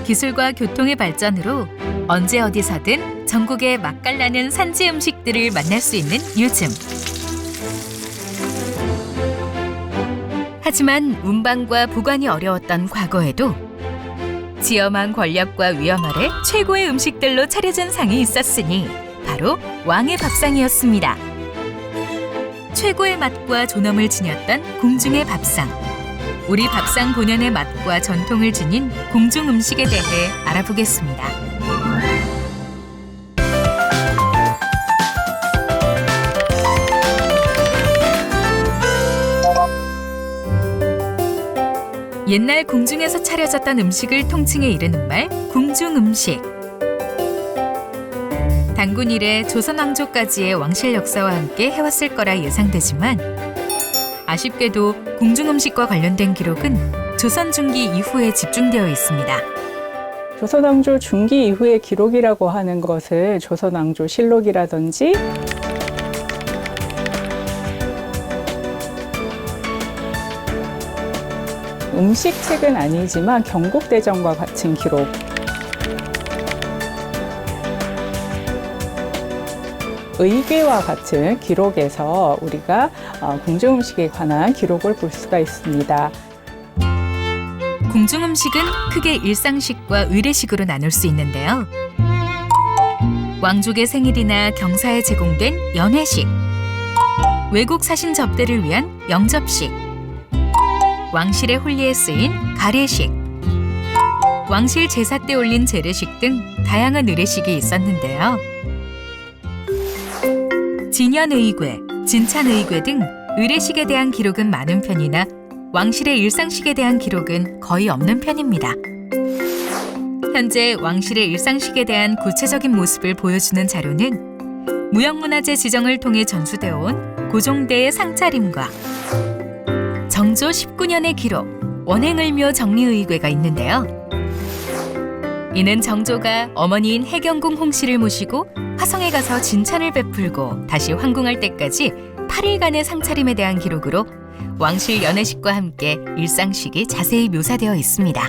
기술과 교통의 발전으로 언제 어디서든 전국의 맛깔나는 산지 음식들을 만날 수 있는 요즘. 하지만 운반과 보관이 어려웠던 과거에도 지엄한 권력과 위험 아래 최고의 음식들로 차려진 상이 있었으니 바로 왕의 밥상이었습니다. 최고의 맛과 존엄을 지녔던 궁중의 밥상. 우리 밥상 본연의 맛과 전통을 지닌 궁중 음식에 대해 알아보겠습니다. 옛날 궁중에서 차려졌던 음식을 통칭해 이르는 말 궁중 음식. 단군 이래 조선 왕조까지의 왕실 역사와 함께 해왔을 거라 예상되지만 아쉽게도 궁중 음식과 관련된 기록은 조선 중기 이후에 집중되어 있습니다. 조선왕조 중기 이후의 기록이라고 하는 것을 조선왕조 실록이라든지 음식책은 아니지만 경국대전과 같은 기록, 의궤와 같은 기록에서 우리가 궁중 음식에 관한 기록을 볼 수가 있습니다. 궁중 음식은 크게 일상식과 의례식으로 나눌 수 있는데요. 왕족의 생일이나 경사에 제공된 연회식, 외국 사신 접대를 위한 영접식, 왕실의 혼례에 쓰인 가례식, 왕실 제사 때 올린 재래식 등 다양한 의례식이 있었는데요. 진연의궤, 진찬의궤 등 의례식에 대한 기록은 많은 편이나 왕실의 일상식에 대한 기록은 거의 없는 편입니다. 현재 왕실의 일상식에 대한 구체적인 모습을 보여주는 자료는 무형문화재 지정을 통해 전수되어 온 고종대의 상차림과 정조 19년의 기록, 원행을묘 정리의궤가 있는데요. 이는 정조가 어머니인 해경궁 홍씨를 모시고 화성에 가서 진찬을 베풀고 다시 황궁할 때까지 8일간의 상차림에 대한 기록으로 왕실 연회식과 함께 일상식이 자세히 묘사되어 있습니다.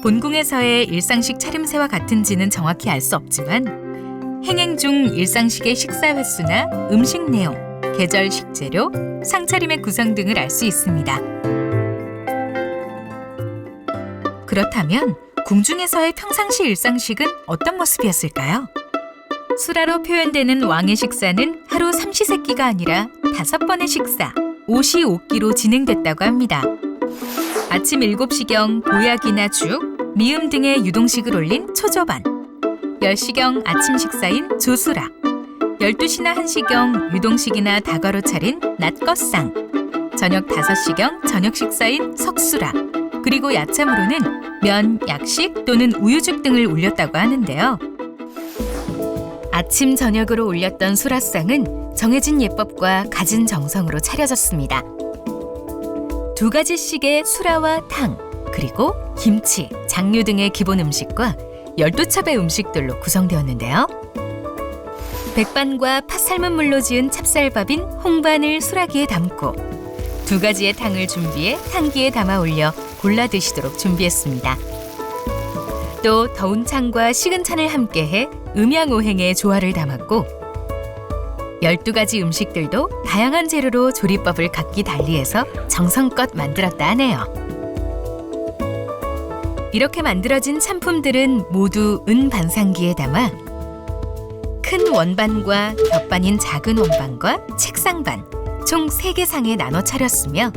본궁에서의 일상식 차림새와 같은지는 정확히 알 수 없지만 행행 중 일상식의 식사 횟수나 음식 내용, 계절 식재료, 상차림의 구성 등을 알 수 있습니다. 그렇다면 궁중에서의 평상시 일상식은 어떤 모습이었을까요? 수라로 표현되는 왕의 식사는 하루 삼시세끼가 아니라 5번의 식사, 오시오끼로 진행됐다고 합니다. 아침 7시경 보약이나 죽, 미음 등의 유동식을 올린 초조반, 10시경 아침 식사인 조수라, 12시나 1시경 유동식이나 다과로 차린 낮것상, 저녁 5시경 저녁 식사인 석수라, 그리고 야참으로는 면, 약식 또는 우유죽 등을 올렸다고 하는데요. 아침, 저녁으로 올렸던 수라상은 정해진 예법과 갖은 정성으로 차려졌습니다. 2가지씩의 수라와 탕, 그리고 김치, 장류 등의 기본 음식과 12첩의 음식들로 구성되었는데요. 백반과 팥 삶은 물로 지은 찹쌀밥인 홍반을 수라기에 담고 2가지의 탕을 준비해 탕기에 담아 올려 골라 드시도록 준비했습니다. 또 더운 찬과 식은 찬을 함께해 음양오행의 조화를 담았고 12가지 음식들도 다양한 재료로 조리법을 각기 달리해서 정성껏 만들었다 하네요. 이렇게 만들어진 찬품들은 모두 은반상기에 담아 큰 원반과 겹반인 작은 원반과 책상반 총 3개 상에 나눠 차렸으며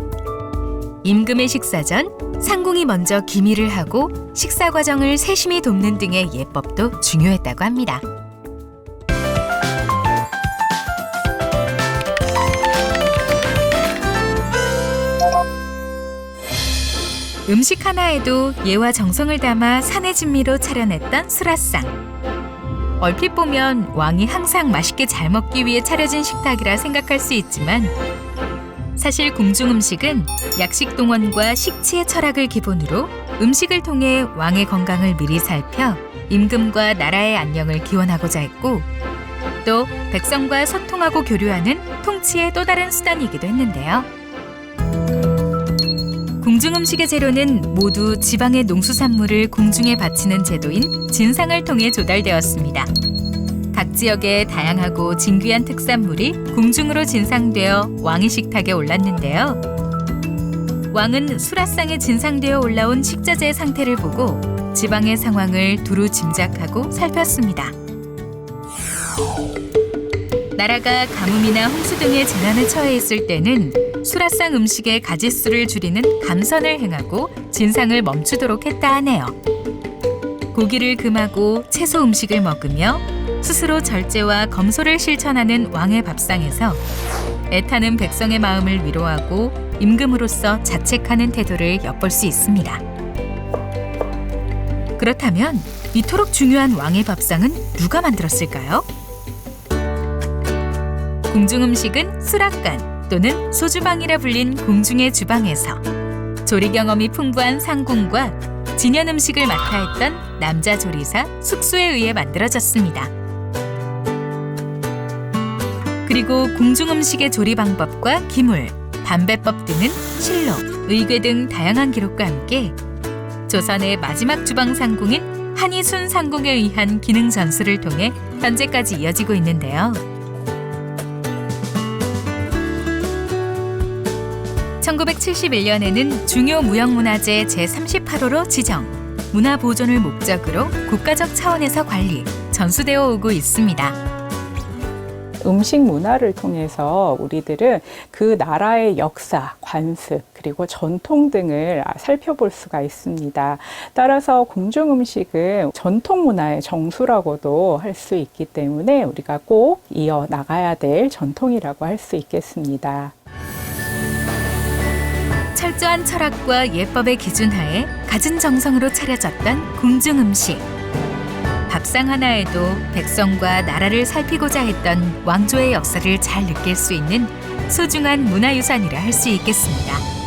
임금의 식사 전 상궁이 먼저 기미를 하고 식사 과정을 세심히 돕는 등의 예법도 중요했다고 합니다. 음식 하나에도 예와 정성을 담아 산의 진미로 차려냈던 수라상. 얼핏 보면 왕이 항상 맛있게 잘 먹기 위해 차려진 식탁이라 생각할 수 있지만 사실 궁중 음식은 약식 동원과 식치의 철학을 기본으로 음식을 통해 왕의 건강을 미리 살펴 임금과 나라의 안녕을 기원하고자 했고 또 백성과 소통하고 교류하는 통치의 또 다른 수단이기도 했는데요. 궁중 음식의 재료는 모두 지방의 농수산물을 궁중에 바치는 제도인 진상을 통해 조달되었습니다. 각 지역의 다양하고 진귀한 특산물이 궁중으로 진상되어 왕의 식탁에 올랐는데요. 왕은 수라상에 진상되어 올라온 식자재의 상태를 보고 지방의 상황을 두루 짐작하고 살폈습니다. 나라가 가뭄이나 홍수 등의 재난에 처해 있을 때는 수라상 음식의 가짓수를 줄이는 감선을 행하고 진상을 멈추도록 했다 하네요. 고기를 금하고 채소 음식을 먹으며 스스로 절제와 검소를 실천하는 왕의 밥상에서 애타는 백성의 마음을 위로하고 임금으로서 자책하는 태도를 엿볼 수 있습니다. 그렇다면 이토록 중요한 왕의 밥상은 누가 만들었을까요? 궁중 음식은 수락관 또는 소주방이라 불린 궁중의 주방에서 조리 경험이 풍부한 상궁과 진연 음식을 맡아 했던 남자 조리사 숙수에 의해 만들어졌습니다. 그리고 궁중 음식의 조리 방법과 기물, 반배법 등은 실록, 의궤 등 다양한 기록과 함께 조선의 마지막 주방 상궁인 한이순 상궁에 의한 기능 전수를 통해 현재까지 이어지고 있는데요. 1971년에는 중요 무형문화재 제38호로 지정, 문화 보존을 목적으로 국가적 차원에서 관리, 전수되어 오고 있습니다. 음식 문화를 통해서 우리들은 그 나라의 역사, 관습, 그리고 전통 등을 살펴볼 수가 있습니다. 따라서 궁중 음식은 전통 문화의 정수라고도 할 수 있기 때문에 우리가 꼭 이어 나가야 될 전통이라고 할 수 있겠습니다. 철저한 철학과 예법의 기준하에 갖은 정성으로 차려졌던 궁중 음식. 밥상 하나에도 백성과 나라를 살피고자 했던 왕조의 역사를 잘 느낄 수 있는 소중한 문화유산이라 할 수 있겠습니다.